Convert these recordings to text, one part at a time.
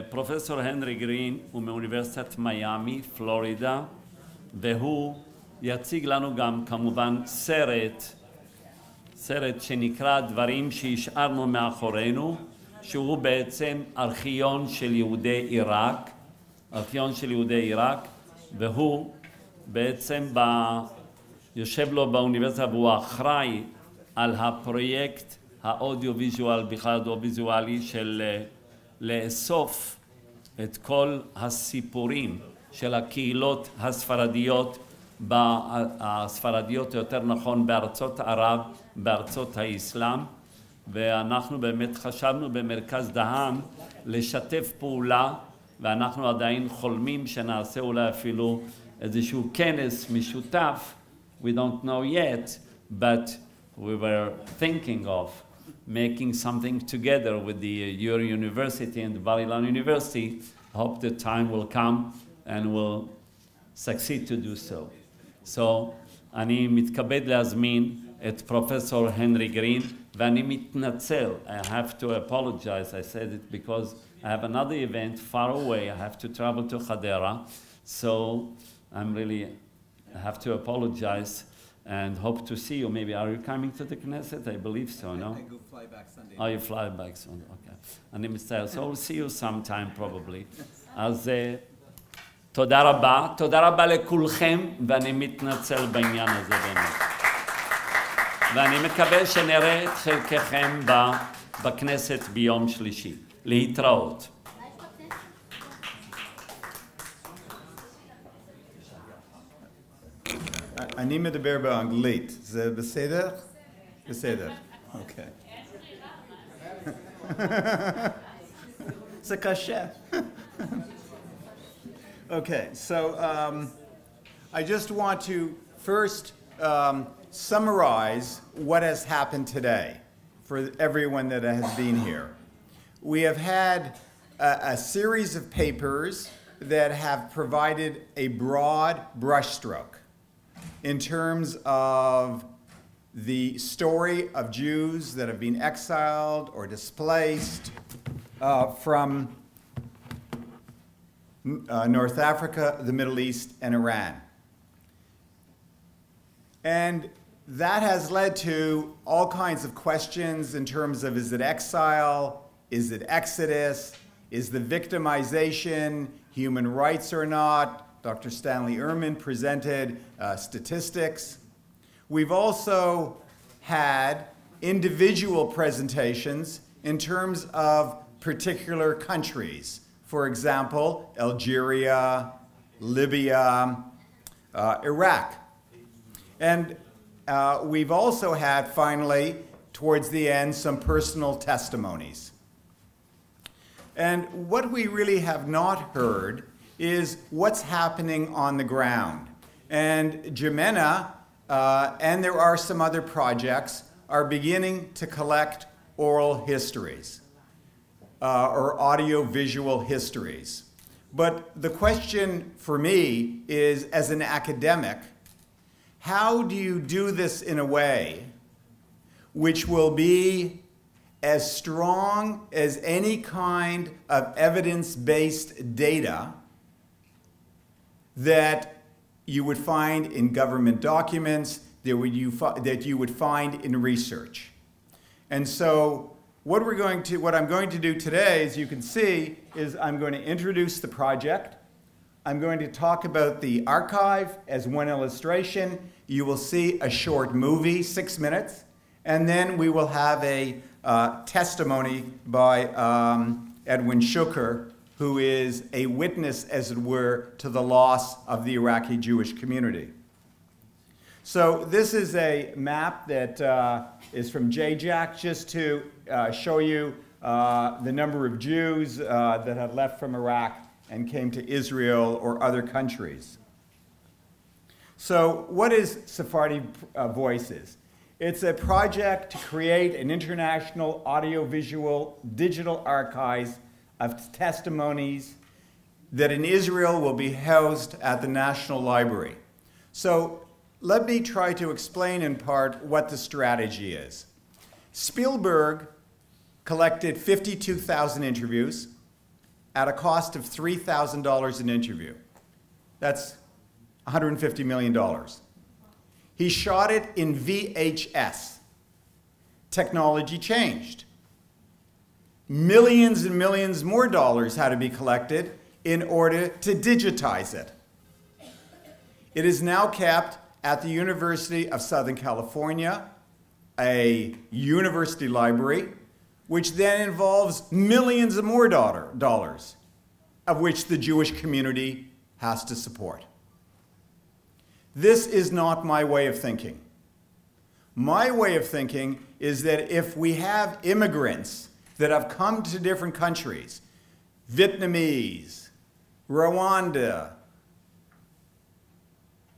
פרופסור הנרי גרין הוא מאוניברסיטת מיאמי, פלורידה, והוא יציג לנו גם כמובן סרט שנקרא דברים שהשארנו מאחורינו, שהוא בעצם ארכיון של יהודי עיראק, והוא בעצם יושב לו באוניברסיטה והוא אחראי על הפרויקט האודיו-ויזואל, בכלל האודיו-ויזואלי של לאסוף את כל הסיפורים של הקהילות הספרדיות יותר נכון בארצות ערב, בארצות האסלאם, ואנחנו באמת חשבנו במרכז דהאן לשתף פעולה, ואנחנו עדיין חולמים שנעשה אולי אפילו איזשהו כנס משותף. We don't know yet, but we were thinking of making something together with the University and the בר-אילן University. Hope the time will come and will succeed to do so. So, אני מתכבד להזמין את פרופסור הנרי גרין, ואני מתנצל. I have to apologize. I said it because I have another event far away. I have to travel to Hadera. So, I have to apologize and hope to see you. Maybe, are you coming to the Knesset? I believe so, no? I go fly back Sunday. Oh, you fly back Sunday, okay. אני מצטער. So, we'll see you sometime probably. אז תודה רבה לכולכם, ואני מתנצל בעניין הזה באמת. ואני מקווה שנראה את חלקכם בכנסת ביום שלישי. להתראות. אני מדבר באנגלית. זה בסדר? בסדר. אוקיי. זה קשה. Okay, so I just want to first summarize what has happened today for everyone that has been here. We have had a series of papers that have provided a broad brushstroke in terms of the story of Jews that have been exiled or displaced from North Africa, the Middle East, and Iran. And that has led to all kinds of questions in terms of, is it exile? Is it exodus? Is the victimization human rights or not? Dr. Stanley Ehrman presented statistics. We've also had individual presentations in terms of particular countries. For example, Algeria, Libya, Iraq. And we've also had, finally, towards the end, some personal testimonies. And what we really have not heard is what's happening on the ground. And Jimena, and there are some other projects, are beginning to collect oral histories. Or audio-visual histories. But the question for me is, as an academic, how do you do this in a way which will be as strong as any kind of evidence-based data that you would find in government documents, that you would find in research? And so what I'm going to do today, as you can see, is I'm going to introduce the project. I'm going to talk about the archive as one illustration. You will see a short movie, 6 minutes, and then we will have a testimony by Edwin Shuker, who is a witness, as it were, to the loss of the Iraqi Jewish community. So this is a map that is from JJAC, just to show you the number of Jews that had left from Iraq and came to Israel or other countries. So what is Sephardi Voices? It's a project to create an international audiovisual digital archive of testimonies that in Israel will be housed at the National Library. So let me try to explain in part what the strategy is. Spielberg collected 52,000 interviews. at a cost of $3,000 an interview. That's $150 million. He shot it in VHS. Technology changed. Millions and millions more dollars had to be collected in order to digitize it. It is now kept at the University of Southern California, a university library, which then involves millions of more dollars, of which the Jewish community has to support. This is not my way of thinking. My way of thinking is that if we have immigrants that have come to different countries, Vietnamese, Rwanda,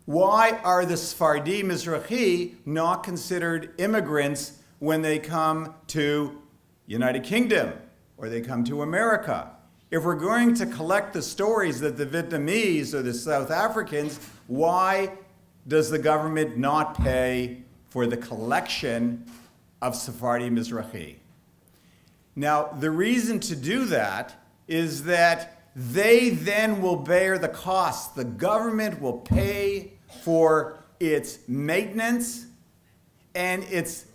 why are the Sephardi Mizrahi not considered immigrants when they come to United Kingdom or they come to America? If we're going to collect the stories that the Vietnamese or the South Africans, why does the government not pay for the collection of Sephardi Mizrahi? Now, the reason to do that is that they then will bear the cost. The government will pay for its maintenance and its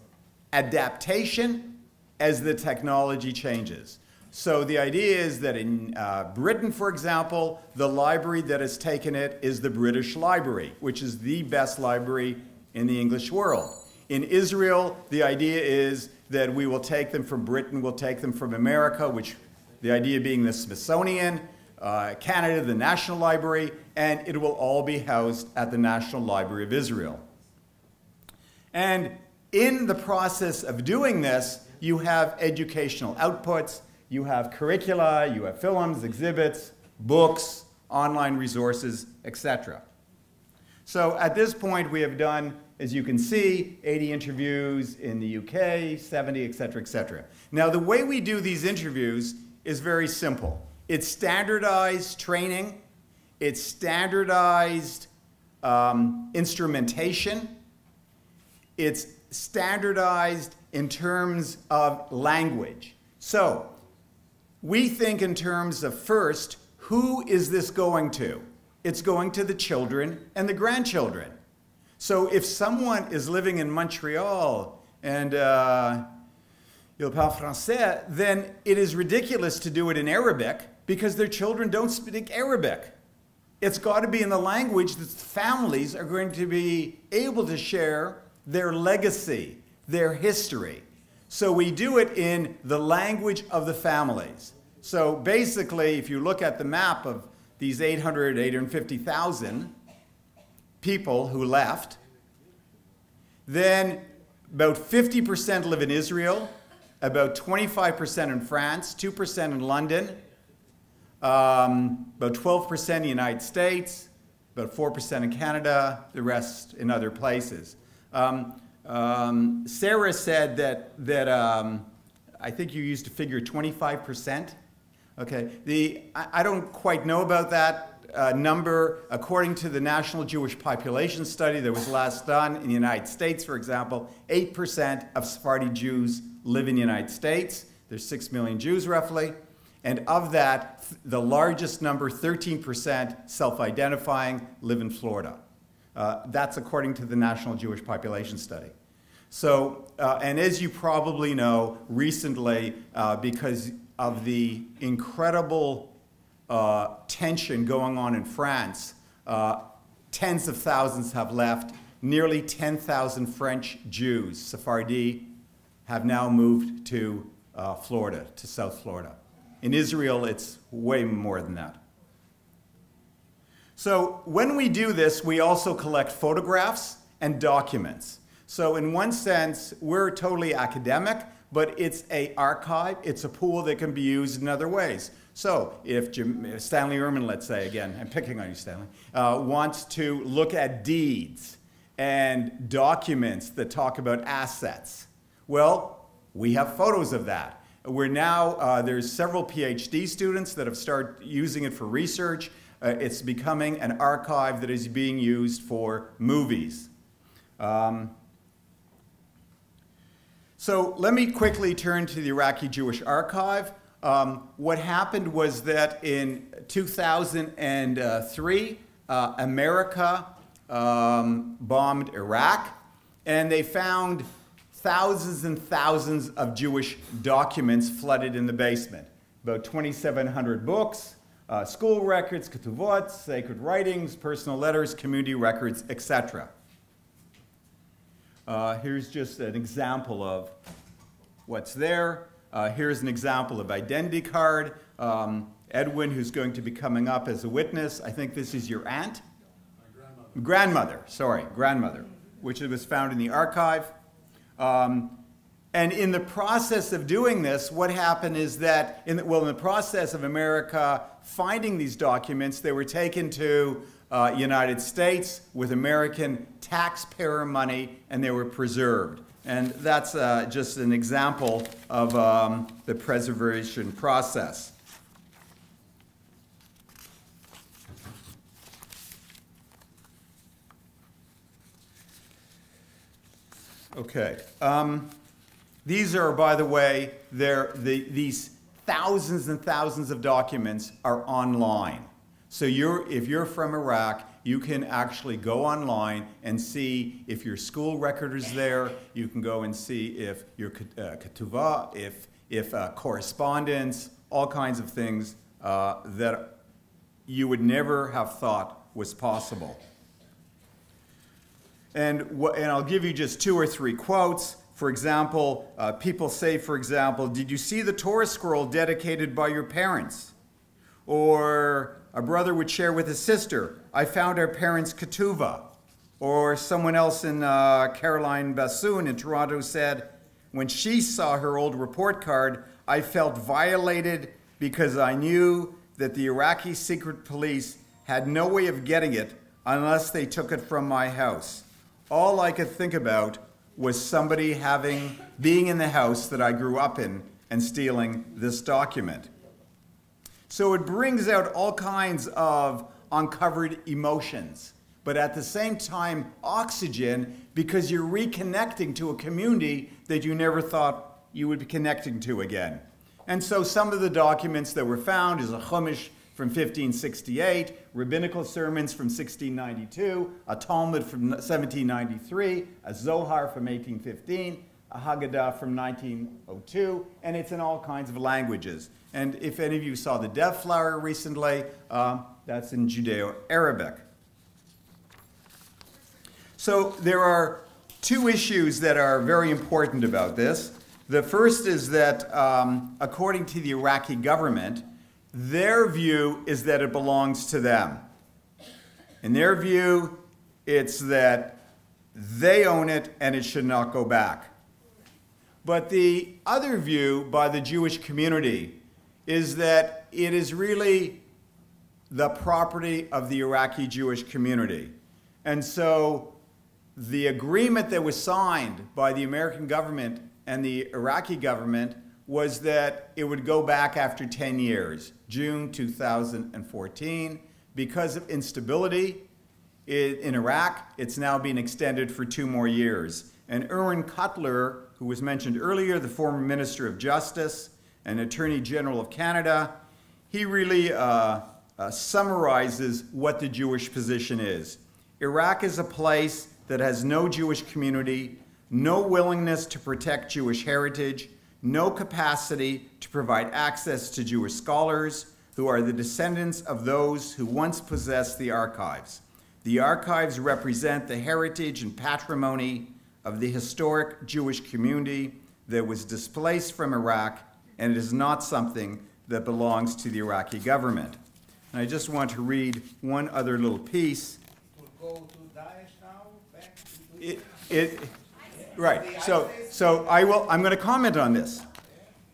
adaptation as the technology changes. So the idea is that in Britain, for example, the library that has taken it is the British Library, which is the best library in the English world. In Israel, the idea is that we will take them from Britain, we'll take them from America, which the idea being the Smithsonian, Canada, the National Library, and it will all be housed at the National Library of Israel. And in the process of doing this, you have educational outputs, you have curricula, you have films, exhibits, books, online resources, etc. So at this point, we have done, as you can see, 80 interviews in the UK, 70, etc., etc. Now, the way we do these interviews is very simple. It's standardized training, it's standardized instrumentation, it's standardized in terms of language. So, we think in terms of first, who is this going to? It's going to the children and the grandchildren. So if someone is living in Montreal and il parle français, then it is ridiculous to do it in Arabic because their children don't speak Arabic. It's got to be in the language that families are going to be able to share their legacy, their history. So we do it in the language of the families. So basically, if you look at the map of these 850,000 people who left, then about 50% live in Israel, about 25% in France, 2% in London, about 12% in the United States, about 4% in Canada, the rest in other places. Sarah said that I think you used to figure 25%. Okay, I don't quite know about that number. According to the National Jewish Population Study that was last done in the United States, for example, 8% of Sephardi Jews live in the United States. There's 6 million Jews roughly. And of that, the largest number, 13%, self-identifying, live in Florida. That's according to the National Jewish Population Study. So, and as you probably know, recently, because of the incredible tension going on in France, tens of thousands have left. Nearly 10,000 French Jews, Sephardi, have now moved to Florida, to South Florida. In Israel, it's way more than that. So when we do this, we also collect photographs and documents. So in one sense, we're totally academic, but it's an archive, it's a pool that can be used in other ways. So if Stanley Ehrman, let's say, again, I'm picking on you, Stanley, wants to look at deeds and documents that talk about assets, well, we have photos of that. We're now, there's several PhD students that have started using it for research. It's becoming an archive that is being used for movies. So let me quickly turn to the Iraqi Jewish Archive. What happened was that in 2003, America bombed Iraq, and they found thousands and thousands of Jewish documents flooded in the basement. About 2,700 books, school records, ketuvot, sacred writings, personal letters, community records, etc. Here's just an example of what's there. Here's an example of identity card. Edwin, who's going to be coming up as a witness. I think this is your aunt? Grandmother, which was found in the archive. And in the process of doing this, what happened is that, in the process of America finding these documents, they were taken to United States with American taxpayer money, and they were preserved. And that's just an example of the preservation process. Okay. These are, by the way, these thousands and thousands of documents are online. So if you're from Iraq, you can actually go online and see if your school record is there. You can go and see if your ketuvah, if correspondence, all kinds of things that you would never have thought was possible. And I'll give you just 2 or 3 quotes. For example, people say, for example, did you see the Torah scroll dedicated by your parents? Or a brother would share with his sister, I found our parents' ketuvah. Or someone else in Caroline Bassoon in Toronto said, when she saw her old report card, I felt violated because I knew that the Iraqi secret police had no way of getting it unless they took it from my house. All I could think about was somebody being in the house that I grew up in and stealing this document. So it brings out all kinds of uncovered emotions, but at the same time, oxygen, because you're reconnecting to a community that you never thought you would be connecting to again. And so some of the documents that were found is a chumash from 1568, rabbinical sermons from 1692, a Talmud from 1793, a Zohar from 1815, a Haggadah from 1902, and it's in all kinds of languages. And if any of you saw the Death Flower recently, that's in Judeo-Arabic. So there are 2 issues that are very important about this. The first is that, according to the Iraqi government, their view is that it belongs to them. In their view, it's that they own it and it should not go back. But the other view by the Jewish community is that it is really the property of the Iraqi Jewish community. And so the agreement that was signed by the American government and the Iraqi government was that it would go back after 10 years, June 2014. Because of instability in Iraq, it's now being extended for 2 more years. And Erwin Cutler, who was mentioned earlier, the former Minister of Justice and Attorney General of Canada, he really summarizes what the Jewish position is. Iraq is a place that has no Jewish community, no willingness to protect Jewish heritage, no capacity to provide access to Jewish scholars who are the descendants of those who once possessed the archives. The archives represent the heritage and patrimony of the historic Jewish community that was displaced from Iraq, and it is not something that belongs to the Iraqi government. And I just want to read one other little piece. To go to Daesh now, back to Right. So I'm going to comment on this.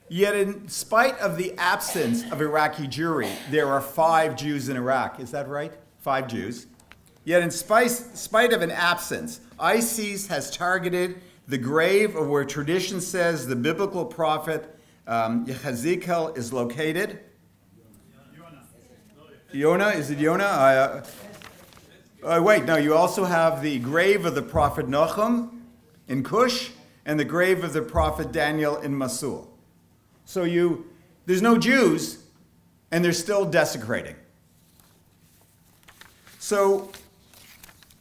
Yet in spite of the absence of Iraqi Jewry, there are 5 Jews in Iraq. Is that right? 5 Jews. Yet in spite of an absence, ISIS has targeted the grave of where tradition says the biblical prophet Yezekiel is located. Yonah? Is it Yonah? Wait, no, you also have the grave of the prophet Nahum in Cush and the grave of the prophet Daniel in Mosul. So There's no Jews, and they're still desecrating. So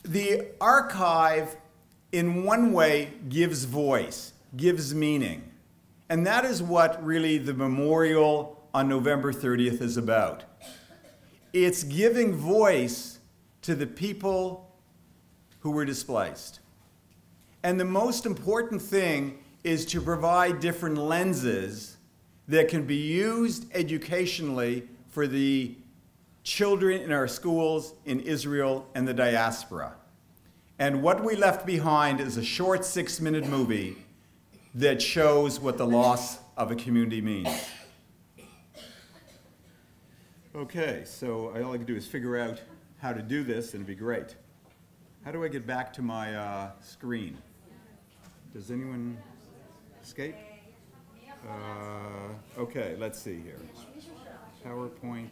the archive, in one way, gives voice, gives meaning. And that is what really the memorial on November 30th is about. It's giving voice to the people who were displaced. And the most important thing is to provide different lenses that can be used educationally for the children in our schools in Israel and the diaspora. And what we left behind is a short 6-minute movie that shows what the loss of a community means. Okay, so all I can do is figure out how to do this, and it'd be great. How do I get back to my screen? Does anyone escape? Okay, let's see here. PowerPoint.